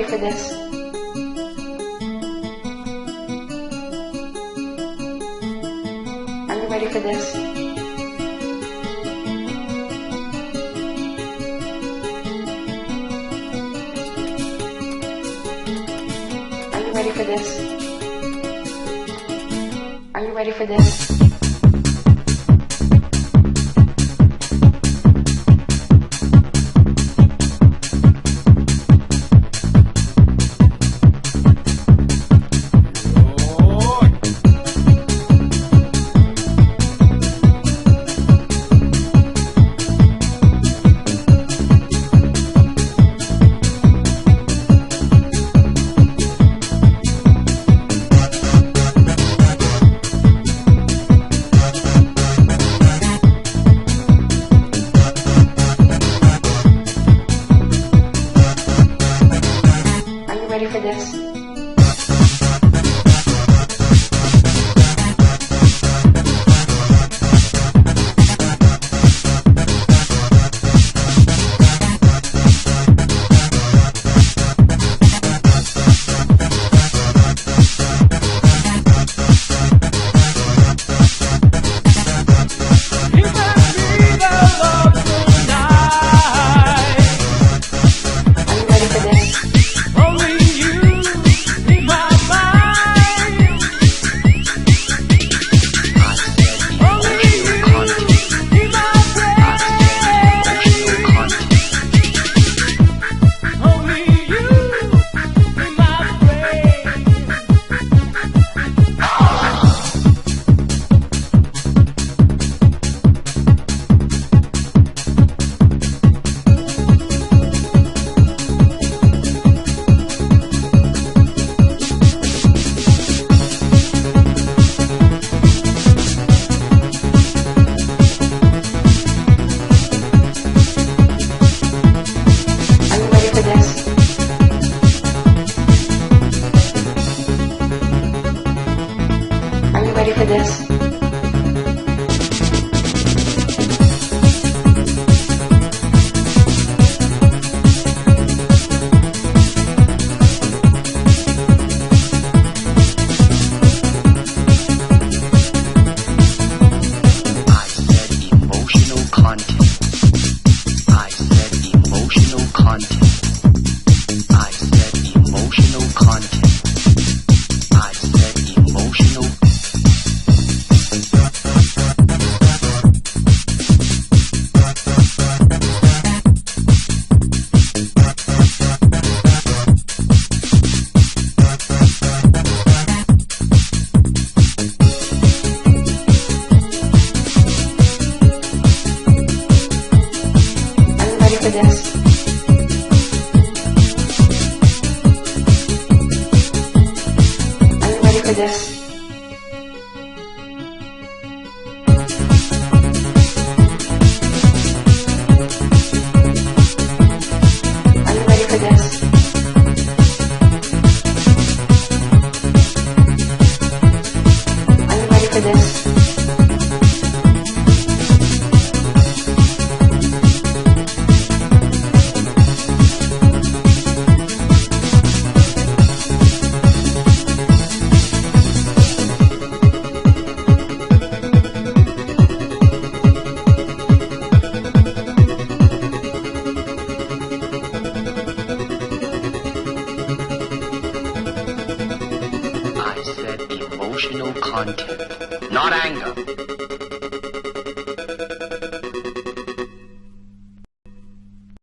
ready for this? Are you ready for this? Are you ready for this? Are you ready for this? Ready for this? Ready for this? For this. Are you ready for this? Are you ready for this? Are you ready for this? Emotional content, not anger.